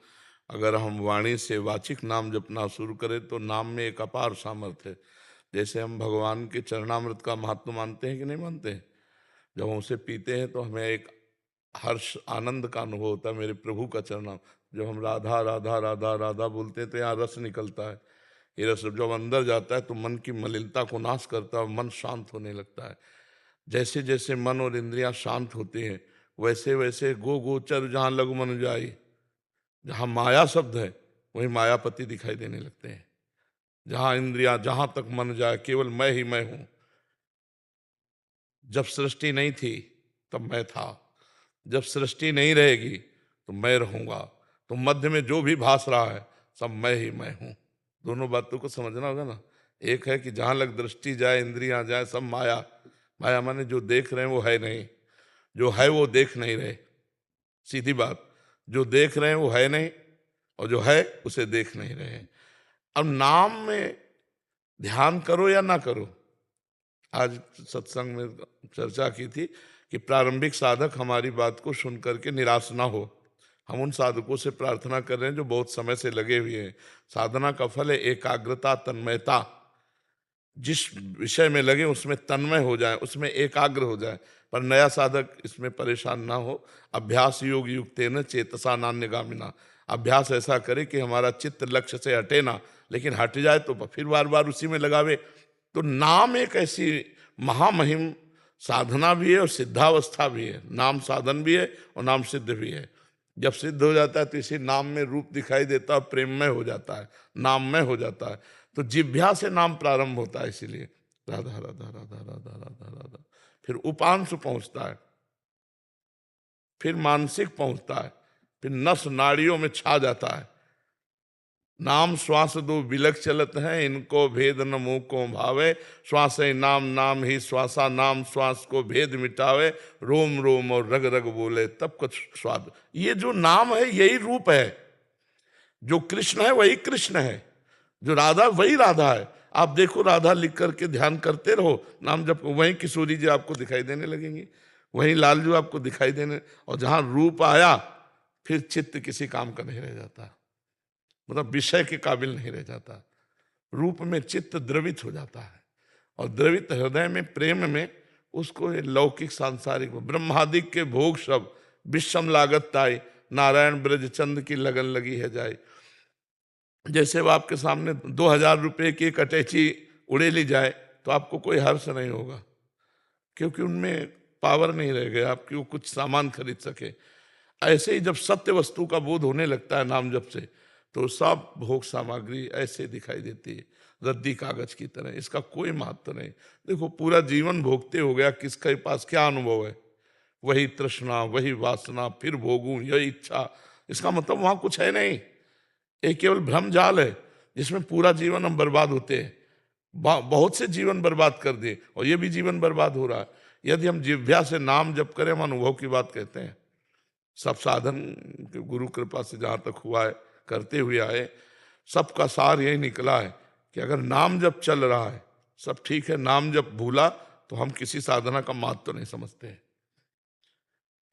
अगर हम वाणी से वाचिक नाम जपना शुरू करें तो नाम में एक अपार सामर्थ्य है। जैसे हम भगवान के चरणामृत का महत्व मानते हैं कि नहीं मानते हैं, जब हम उसे पीते हैं तो हमें एक हर्ष आनंद का अनुभव होता है, मेरे प्रभु का चरणाम। जब हम राधा राधा राधा राधा बोलते हैं तो यहाँ रस निकलता है। ये रस जब अंदर जाता है तो मन की मलिनता को नाश करता है, मन शांत होने लगता है। जैसे जैसे मन और इंद्रियां शांत होती हैं वैसे वैसे गो गोचर जहाँ लघु मन जाई, जहाँ माया शब्द है वही मायापति दिखाई देने लगते हैं। जहाँ इंद्रियां, जहां तक मन जाए केवल मैं ही मैं हूं। जब सृष्टि नहीं थी तब मैं था, जब सृष्टि नहीं रहेगी तो मैं रहूंगा। तो मध्य में जो भी भास रहा है सब मैं ही मैं हूं। दोनों बातों को समझना होगा ना। एक है कि जहां लग दृष्टि जाए, इंद्रियां जाए, सब माया। माया माने जो देख रहे हैं वो है नहीं, जो है वो देख नहीं रहे। सीधी बात, जो देख रहे हैं वो है नहीं और जो है उसे देख नहीं रहे। अब नाम में ध्यान करो या ना करो, आज सत्संग में चर्चा की थी कि प्रारंभिक साधक हमारी बात को सुन करके निराश ना हो। हम उन साधकों से प्रार्थना कर रहे हैं जो बहुत समय से लगे हुए हैं। साधना का फल है एकाग्रता, तन्मयता। जिस विषय में लगे उसमें तन्मय हो जाए, उसमें एकाग्र हो जाए। पर नया साधक इसमें परेशान ना हो। अभ्यास योग युक्तेन चेतसा नान्यगामिना। अभ्यास ऐसा करे कि हमारा चित्त लक्ष्य से हटे ना, लेकिन हट जाए तो फिर बार बार उसी में लगावे। तो नाम एक ऐसी महामहिम साधना भी है और सिद्धावस्था भी है। नाम साधन भी है और नाम सिद्ध भी है। जब सिद्ध हो जाता है तो इसी नाम में रूप दिखाई देता है, प्रेममय हो जाता है, नाममय हो जाता है। तो जिह्वा से नाम प्रारंभ होता है, इसीलिए राधा राधा राधा राधा राधा राधा, फिर उपांशु पहुंचता है, फिर मानसिक पहुंचता है, फिर नस नाड़ियों में छा जाता है। नाम श्वास दो बिलक चलत है, इनको भेद न मुँह को भावे, श्वास है नाम नाम ही श्वासा, नाम श्वास को भेद मिटावे, रोम रोम और रग रग बोले तब कुछ स्वाद। ये जो नाम है यही रूप है, जो कृष्ण है वही कृष्ण है, जो राधा वही राधा है। आप देखो राधा लिख करके ध्यान करते रहो, नाम जब वहीं किशोरी जी आपको दिखाई देने लगेंगी, वहीं लालजू आपको दिखाई देने, और जहां रूप आया फिर चित्त किसी काम का नहीं रह जाता, मतलब विषय के काबिल नहीं रह जाता। रूप में चित्त द्रवित हो जाता है, और द्रवित हृदय में प्रेम में उसको ये लौकिक सांसारिक ब्रह्मादिक के भोग सब विषम लागत ताई, नारायण ब्रज चंद की लगन लगी है जाए। जैसे वो आपके सामने 2000 रुपये की एक अटैची उड़े ली जाए तो आपको कोई हर्ष नहीं होगा, क्योंकि उनमें पावर नहीं रह गया आपकी वो कुछ सामान खरीद सके। ऐसे ही जब सत्य वस्तु का बोध होने लगता है नाम जप से, तो सब भोग सामग्री ऐसे दिखाई देती है रद्दी कागज की तरह, इसका कोई महत्व नहीं। देखो पूरा जीवन भोगते हो गया, किसके पास क्या अनुभव है? वही तृष्णा, वही वासना, फिर भोगूं यही इच्छा, इसका मतलब वहां कुछ है नहीं। एक केवल भ्रम जाल है जिसमें पूरा जीवन हम बर्बाद होते हैं। बहुत से जीवन बर्बाद कर दिए, और ये भी जीवन बर्बाद हो रहा है। यदि हम जिह्वा से नाम जप करें, हम अनुभव की बात कहते हैं, सब साधन गुरु कृपा से जहाँ तक हुआ है करते हुए आए, सबका सार यही निकला है कि अगर नाम जप चल रहा है सब ठीक है, नाम जप भूला तो हम किसी साधना का महत्व तो नहीं समझते हैं।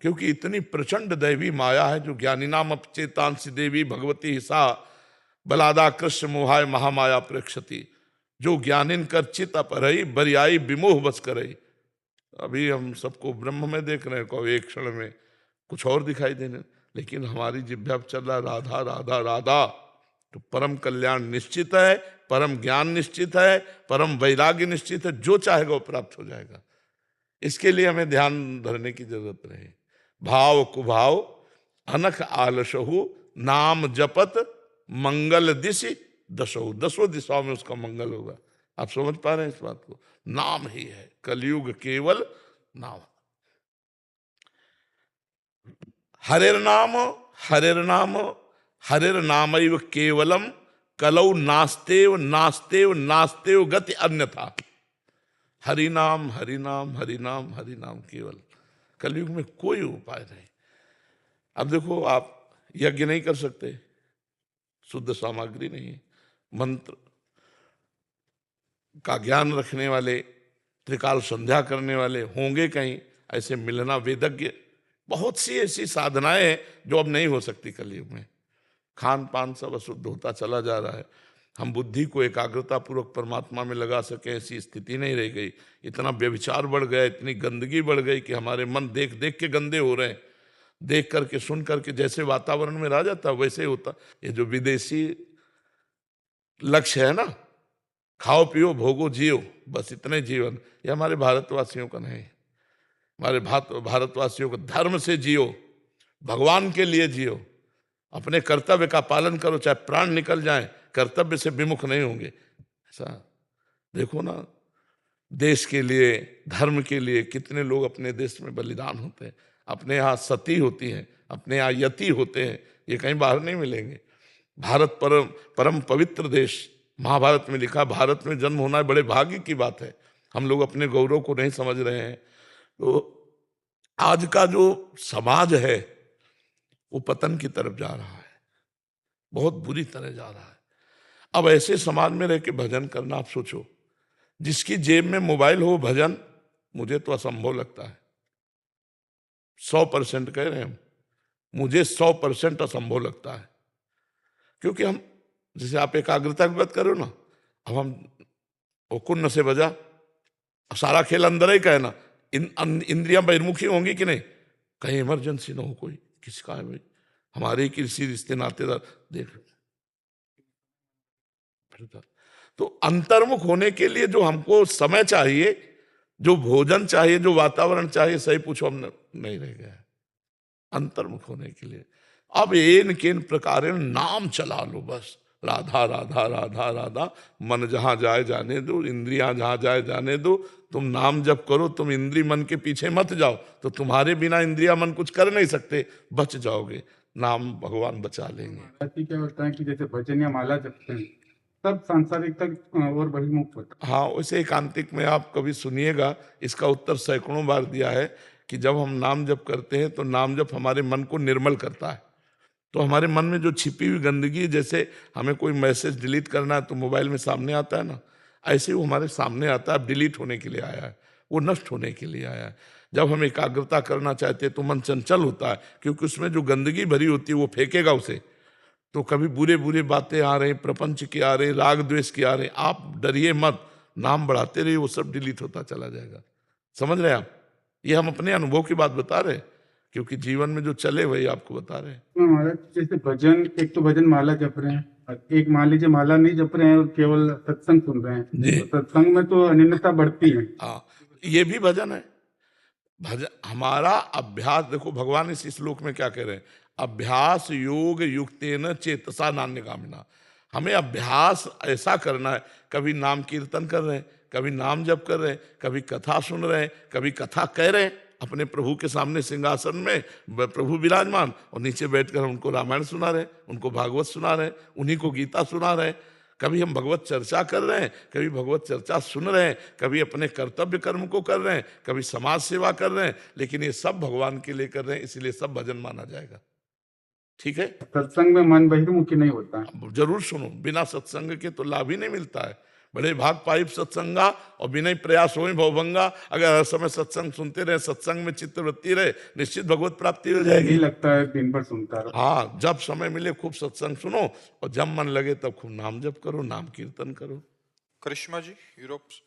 क्योंकि इतनी प्रचंड दैवी माया है, जो ज्ञानी नाम अपचेतांसी देवी भगवती हिसा बलादा कृष्ण मोहाय महामाया प्रेक्षति, जो ज्ञानिन कर चित अपरई बरियाई विमोह बस करई। अभी हम सबको ब्रह्म में देख रहे हैं, को एक क्षण में कुछ और दिखाई देने, लेकिन हमारी जिह्वा पर चल रहा राधा राधा राधा, तो परम कल्याण निश्चित है, परम ज्ञान निश्चित है, परम वैराग्य निश्चित है, जो चाहेगा वो प्राप्त हो जाएगा। इसके लिए हमें ध्यान धरने की जरूरत रहे। भाव कुभाव अनख आलसहु, नाम जपत मंगल दिशि दशहु, 10 दिशाओं में उसका मंगल होगा। आप समझ पा रहे हैं इस बात को? नाम ही है, कलयुग केवल नाम। हरिर नाम हरिर नाम हरिर नामैव केवलम, कलौ नास्तेव नास्तेव नास्तेव गति अन्यथा। हरि नाम हरि नाम हरि नाम हरि नाम केवल, कलयुग में कोई उपाय नहीं। अब देखो आप यज्ञ नहीं कर सकते, शुद्ध सामग्री नहीं है, मंत्र का ज्ञान रखने वाले, त्रिकाल संध्या करने वाले होंगे कहीं, ऐसे मिलना वेदज्ञ, बहुत सी ऐसी साधनाएं हैं जो अब नहीं हो सकती कलयुग में। खान पान सब अशुद्ध होता चला जा रहा है, हम बुद्धि को एकाग्रता पूर्वक परमात्मा में लगा सके ऐसी स्थिति नहीं रह गई। इतना व्यभिचार बढ़ गया, इतनी गंदगी बढ़ गई कि हमारे मन देख देख के गंदे हो रहे हैं। देख करके सुन करके जैसे वातावरण में रह जाता वैसे ही होता। ये जो विदेशी लक्ष्य है ना, खाओ पियो भोगो जियो, बस इतने जीवन, ये हमारे भारतवासियों का नहीं। हमारे भारतवासियों को धर्म से जियो, भगवान के लिए जियो, अपने कर्तव्य का पालन करो, चाहे प्राण निकल जाए, कर्तव्य से विमुख नहीं होंगे। ऐसा देखो ना, देश के लिए, धर्म के लिए कितने लोग अपने देश में बलिदान होते हैं। अपने यहाँ सती होती हैं, अपने यहाँ यति होते हैं, ये कहीं बाहर नहीं मिलेंगे। भारत परम पवित्र देश, महाभारत में लिखा, भारत में जन्म होना बड़े भाग्य की बात है। हम लोग अपने गौरव को नहीं समझ रहे हैं। तो आज का जो समाज है वो पतन की तरफ जा रहा है, बहुत बुरी तरह जा रहा है। अब ऐसे समाज में रह के भजन करना, आप सोचो, जिसकी जेब में मोबाइल हो भजन, मुझे तो असंभव लगता है। 100% कह रहे हैं हम, मुझे 100% असंभव लगता है। क्योंकि हम, जैसे आप एकाग्रता की बात करो ना, अब हम वो कुन्न से बजा, सारा खेल अंदर ही का है ना, इंद्रियां बहिर्मुखी होंगी कि नहीं? कहीं इमरजेंसी ना हो कोई, किसका है भाई, हमारे ही किसी रिश्ते नातेदार, देख। तो अंतर्मुख होने के लिए जो हमको समय चाहिए, जो भोजन चाहिए, जो वातावरण चाहिए, सही पूछो हम नहीं रह गया है अंतर्मुख होने के लिए। अब एन केन प्रकार नाम चला लो, बस राधा राधा राधा राधा, मन जहां जाए जाने दो, इंद्रियां जहां जाए जाने दो, तुम नाम जप करो, तुम इंद्री मन के पीछे मत जाओ, तो तुम्हारे बिना इंद्रिया मन कुछ कर नहीं सकते, बच जाओगे। नाम भगवान बचा लेंगे। महाराज जी क्या होता है कि जैसे भजन या माला जपते हैं तब सांसारिक तक और बहिर्मुख होता हाँ, वैसे एकांतिक में आप कभी सुनिएगा, इसका उत्तर सैकड़ों बार दिया है कि जब हम नाम जप करते हैं तो नाम जप हमारे मन को निर्मल करता है। तो हमारे मन में जो छिपी हुई गंदगी, जैसे हमें कोई मैसेज डिलीट करना है तो मोबाइल में सामने आता है ना, ऐसे वो हमारे सामने आता है। अब डिलीट होने के लिए आया है, वो नष्ट होने के लिए आया है। जब हम एकाग्रता करना चाहते हैं तो मन चंचल होता है, क्योंकि उसमें जो गंदगी भरी होती है वो फेंकेगा उसे। तो कभी बुरे बुरे बातें आ रहे, प्रपंच की आ रहे, राग द्वेष की आ रहे, आप डरिए मत, नाम बढ़ाते रहिए, वो सब डिलीट होता चला जाएगा। समझ रहे हैं आप? ये हम अपने अनुभव की बात बता रहे हैं, क्योंकि जीवन में जो चले वही आपको बता रहे हैं। है। महाराज जैसे भजन, एक तो भजन माला जप रहे हैं और एक मान लीजिए माला नहीं जप रहे हैं और केवल सत्संग सुन रहे हैं, जी। तो सत्संग में तो अनिन्नता बढ़ती है। हाँ, ये भी भजन है। भजन हमारा अभ्यास, देखो भगवान इस श्लोक में क्या कह रहे हैं, अभ्यास योग युक्तेन चेतसा नान्यगामिना। हमें अभ्यास ऐसा करना है, कभी नाम कीर्तन कर रहे हैं, कभी नाम जप कर रहे हैं, कभी कथा सुन रहे हैं, कभी कथा कह रहे हैं अपने प्रभु के सामने सिंहासन में प्रभु विराजमान, और नीचे बैठकर हम उनको रामायण सुना रहे हैं, उनको भागवत सुना रहे हैं, उन्हीं को गीता सुना रहे हैं। कभी हम भगवत चर्चा कर रहे हैं, कभी भगवत चर्चा सुन रहे हैं, कभी अपने कर्तव्य कर्म को कर रहे हैं, कभी समाज सेवा कर रहे हैं, लेकिन ये सब भगवान के लिए कर रहे हैं, इसलिए सब भजन माना जाएगा। ठीक है? सत्संग में मन बहिर्मुखी नहीं होता है। अब जरूर सुनो, बिना सत्संग के तो लाभ ही नहीं मिलता है। बड़े भाग पाइप सत्संगा और बिना प्रयास हो भवभंगा। अगर हर समय सत्संग सुनते रहे, सत्संग में चित्तवृत्ति रहे, निश्चित भगवत प्राप्ति हो जाएगी। यही लगता है दिन भर सुनता रहो। हाँ, जब समय मिले खूब सत्संग सुनो, और जब मन लगे तब खूब नाम जप करो, नाम कीर्तन करो। करिश्मा जी, यूरोप से।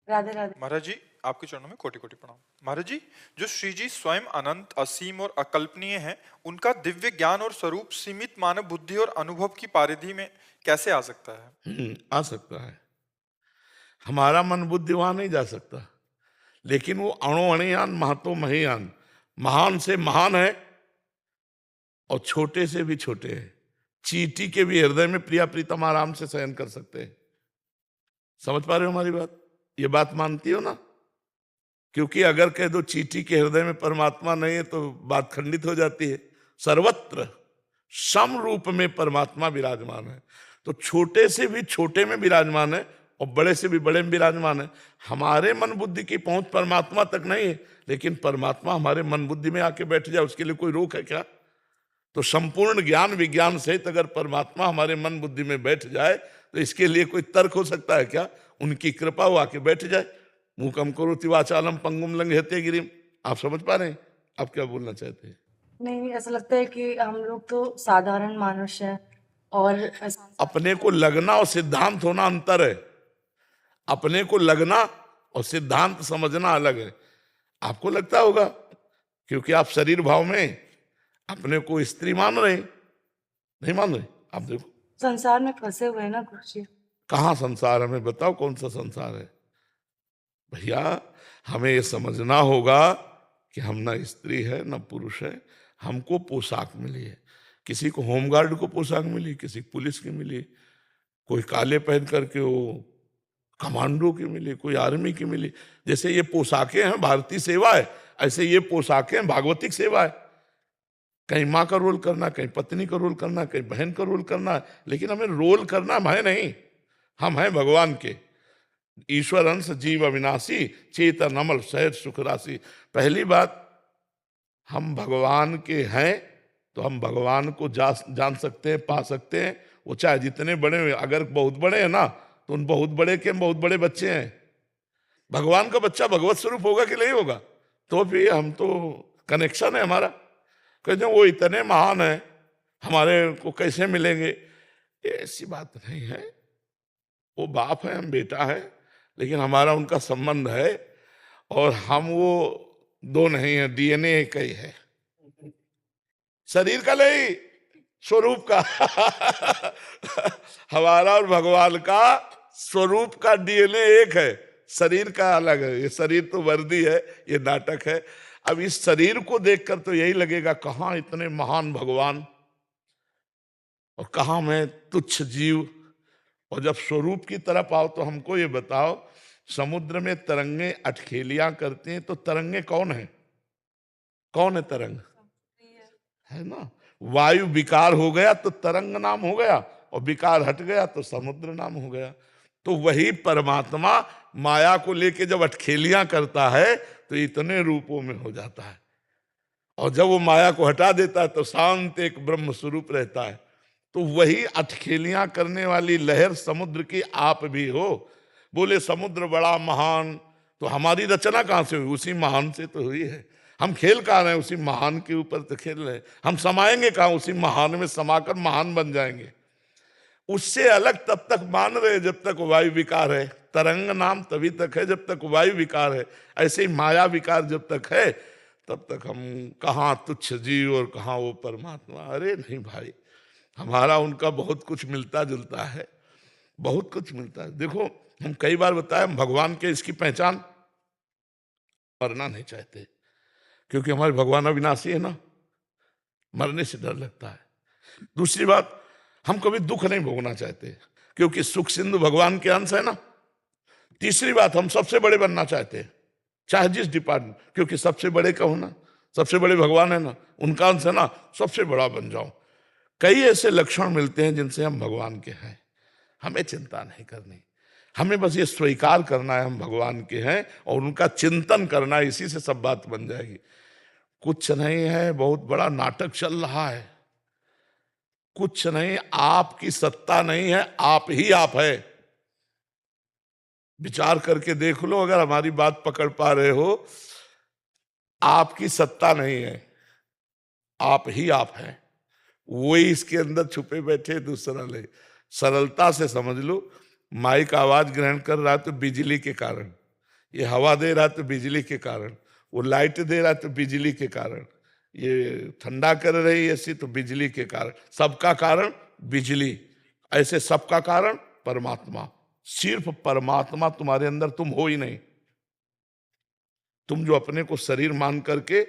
राधे राधे। महाराज जी, आपके चरणों में कोटि कोटि प्रणाम। महाराज जी, जो श्री जी स्वयं अनंत, असीम और अकल्पनीय हैं, उनका दिव्य ज्ञान और स्वरूप सीमित मानव बुद्धि और अनुभव की परिधि में कैसे आ सकता है? आ सकता है। हमारा मन बुद्धि वहां नहीं जा सकता, लेकिन वो अणु अणियान महतो महियान, महान से महान है और छोटे से भी छोटे है। चींटी के भी हृदय में प्रिया प्रीतम आराम से शयन कर सकते हैं। समझ पा रहे हो हमारी बात? ये बात मानती हो ना? क्योंकि अगर कह दो चींटी के हृदय में परमात्मा नहीं है तो बात खंडित हो जाती है। सर्वत्र सम रूप में परमात्मा विराजमान है, तो छोटे से भी छोटे में विराजमान है और बड़े से भी बड़े में विराजमान है। हमारे मन बुद्धि की पहुंच परमात्मा तक नहीं है, लेकिन परमात्मा हमारे मन बुद्धि में आके बैठ जाए, उसके लिए कोई रोक है क्या? तो संपूर्ण ज्ञान विज्ञान सहित अगर परमात्मा हमारे मन बुद्धि में बैठ जाए तो इसके लिए कोई तर्क हो सकता है क्या? उनकी कृपा वो आके बैठ जाए। मूकम करोति वाचालम पंगुम लंघयते गिरिम। आप समझ पा रहे हैं? आप क्या बोलना चाहते हैं? नहीं, ऐसा लगता है कि हम लोग तो साधारण मानुष हैं और अपने को लगना और सिद्धांत होना अंतर है। अपने को लगना और सिद्धांत समझना अलग है। आपको लगता होगा क्योंकि आप शरीर भाव में अपने को स्त्री मान रहे, नहीं मान रहे। आप देखो संसार में फंसे हुए हैं ना गुरुजी। कहाँ संसार, हमें बताओ कौन सा संसार है भैया? हमें ये समझना होगा कि हम ना स्त्री है ना पुरुष है। हमको पोशाक मिली है, किसी को होमगार्ड को पोशाक मिली, किसी को पुलिस की मिली, कोई काले पहन करके वो कमांडो की मिली, कोई आर्मी की मिली। जैसे ये पोशाकें हैं भारतीय सेवा है, ऐसे ये पोशाकें भागवतिक सेवा है। कहीं माँ का रोल करना, कहीं पत्नी का रोल करना, कहीं बहन का रोल करना है, लेकिन हमें रोल करना है नहीं, हम हैं भगवान के। ईश्वर अंश जीव अविनाशी, चेतन अमल सहज सुख राशि। पहली बात, हम भगवान के हैं तो हम भगवान को जान सकते हैं, पा सकते हैं। वो चाहे जितने बड़े हैं, अगर बहुत बड़े हैं ना तो उन बहुत बड़े के बहुत बड़े बच्चे हैं। भगवान का बच्चा भगवत स्वरूप होगा कि नहीं होगा? तो फिर हम तो कनेक्शन है हमारा। कहते हैं वो इतने महान है, हमारे को कैसे मिलेंगे? ऐसी बात नहीं है। वो बाप है, हम बेटा है, लेकिन हमारा उनका संबंध है और हम वो दो नहीं है, डीएनए एक ही है, शरीर का नहीं, स्वरूप का। हमारा और भगवान का स्वरूप का डीएनए एक है, शरीर का अलग है। ये शरीर तो वर्दी है, ये नाटक है। अब इस शरीर को देखकर तो यही लगेगा कहाँ इतने महान भगवान और कहाँ मैं तुच्छ जीव। और जब स्वरूप की तरफ आओ तो हमको ये बताओ, समुद्र में तरंगे अटखेलियां करती हैं तो तरंगे कौन है? कौन है तरंग? है ना, वायु विकार हो गया तो तरंग नाम हो गया, और विकार हट गया तो समुद्र नाम हो गया। तो वही परमात्मा माया को लेके जब अटखेलियां करता है तो इतने रूपों में हो जाता है, और जब वो माया को हटा देता है तो शांत एक ब्रह्म स्वरूप रहता है। तो वही अटखेलियां करने वाली लहर समुद्र की आप भी हो। बोले समुद्र बड़ा महान, तो हमारी रचना कहां से हुई? उसी महान से तो हुई है। हम खेल कहां रहे हैं? उसी महान के ऊपर तो खेल रहे हैं। हम समाएंगे कहां? उसी महान में समाकर महान बन जाएंगे। उससे अलग तब तक मान रहे जब तक वायु विकार है। तरंग नाम तभी तक है जब तक वायु विकार है। ऐसे ही माया विकार जब तक है तब तक हम कहाँ तुच्छ जीव और कहाँ वो परमात्मा। अरे नहीं भाई, हमारा उनका बहुत कुछ मिलता जुलता है, बहुत कुछ मिलता है। देखो हम कई बार बताए, हम भगवान के इसकी पहचान मरना नहीं चाहते, क्योंकि हमारे भगवान अविनाशी है ना, मरने से डर लगता है। दूसरी बात, हम कभी दुख नहीं भोगना चाहते, क्योंकि सुख सिंधु भगवान के अंश है ना। तीसरी बात, हम सबसे बड़े बनना चाहते हैं, चाहे जिस डिपार्टमेंट, क्योंकि सबसे बड़े का होना, सबसे बड़े भगवान है ना, उनका अंश है ना, सबसे बड़ा बन जाऊं। कई ऐसे लक्षण मिलते हैं जिनसे हम भगवान के हैं। हमें चिंता नहीं करनी, हमें बस ये स्वीकार करना है हम भगवान के हैं, और उनका चिंतन करना है, इसी से सब बात बन जाएगी। कुछ नहीं है, बहुत बड़ा नाटक चल रहा है। कुछ नहीं, आपकी सत्ता नहीं है, आप ही आप है। विचार करके देख लो, अगर हमारी बात पकड़ पा रहे हो। आपकी सत्ता नहीं है, आप ही आप हैं। वही इसके अंदर छुपे बैठे, दूसरा ले। सरलता से समझ लो, माइक आवाज ग्रहण कर रहा है तो बिजली के कारण, ये हवा दे रहा है तो बिजली के कारण, वो लाइट दे रहा है तो बिजली के कारण, ये ठंडा कर रही है ऐसी तो बिजली के कारण। सबका कारण बिजली, ऐसे सबका कारण परमात्मा। सिर्फ परमात्मा तुम्हारे अंदर, तुम हो ही नहीं। तुम जो अपने को शरीर मान करके,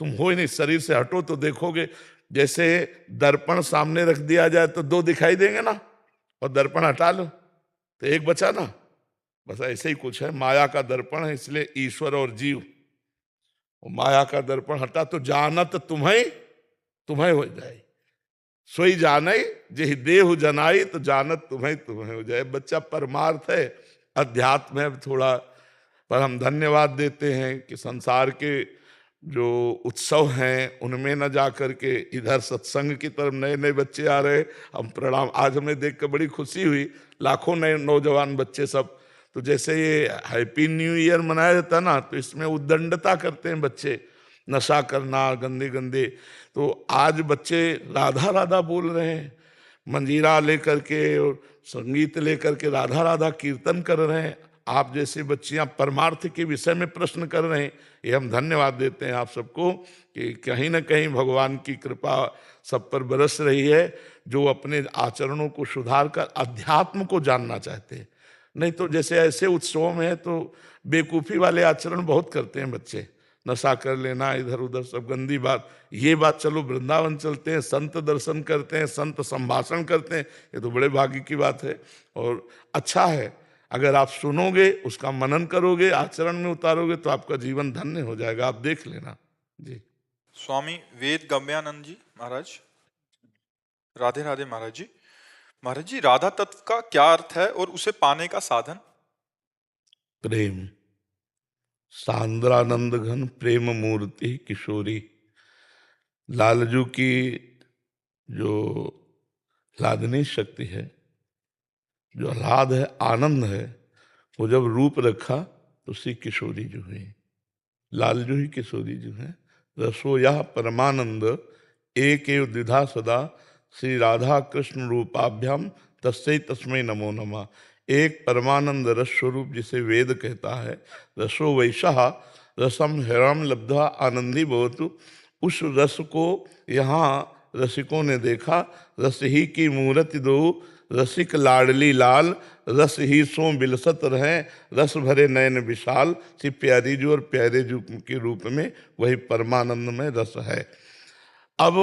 तुम हो ही नहीं। शरीर से हटो तो देखोगे, जैसे दर्पण सामने रख दिया जाए तो दो दिखाई देंगे ना, और दर्पण हटा लो तो एक बचा ना। बस ऐसे ही कुछ है, माया का दर्पण है, इसलिए ईश्वर और जीव। माया का दर्पण हटा तो जानत तुम्हें हो जाए। सोई जाने जे देहु जनाई, तो जानत तुम्हें हो जाए। बच्चा परमार्थ है, अध्यात्म है थोड़ा। पर हम धन्यवाद देते हैं कि संसार के जो उत्सव हैं उनमें न जा करके इधर सत्संग की तरफ नए नए बच्चे आ रहे। हम प्रणाम, आज हमें देख कर बड़ी खुशी हुई, लाखों नए नौजवान बच्चे सब। तो जैसे ये हैप्पी न्यू ईयर मनाया जाता ना, तो इसमें उद्दंडता करते हैं बच्चे, नशा करना, गंदे गंदे। तो आज बच्चे राधा राधा बोल रहे हैं, मंजीरा लेकर के और संगीत लेकर के राधा राधा कीर्तन कर रहे हैं। आप जैसे बच्चियां परमार्थ के विषय में प्रश्न कर रहे हैं, ये हम धन्यवाद देते हैं आप सबको कि कहीं ना कहीं भगवान की कृपा सब पर बरस रही है, जो अपने आचरणों को सुधार कर अध्यात्म को जानना चाहते हैं। नहीं तो जैसे ऐसे उत्सवों में है तो बेवकूफ़ी वाले आचरण बहुत करते हैं बच्चे, नशा कर लेना, इधर उधर सब गंदी बात। ये बात चलो वृंदावन चलते हैं, संत दर्शन करते हैं, संत संभाषण करते हैं, ये तो बड़े भाग्य की बात है। और अच्छा है, अगर आप सुनोगे, उसका मनन करोगे, आचरण में उतारोगे तो आपका जीवन धन्य हो जाएगा। आप देख लेना जी। स्वामी वेद गम्यानंद जी महाराज, राधे राधे महाराज जी। महाराज जी, राधा तत्व का क्या अर्थ है और उसे पाने का साधन? प्रेम, सांद्रानंद घन प्रेम मूर्ति किशोरी। लालजू की जो लादनी शक्ति है, जो आह्लाद है, आनंद है, वो जब रूप रखा तो श्री किशोरी जो है, लालजू ही किशोरी जो है। रसोया परमानंद एक एव द्विधा सदा, श्री राधा कृष्ण रूपाभ्याम तस्मै तस्मै नमो नमः। एक परमानंद रस स्वरूप जिसे वेद कहता है, रसो वैशा रसम हिरम लब्धा आनंदी भवतु। उस रस को यहाँ रसिकों ने देखा। रस ही की मूर्ति दो, रसिक लाडली लाल, रस ही सो बिलसत रहे, रस भरे नयन विशाल। श्री प्यारी जू और प्यारे जू के रूप में वही परमानंद में रस है। अब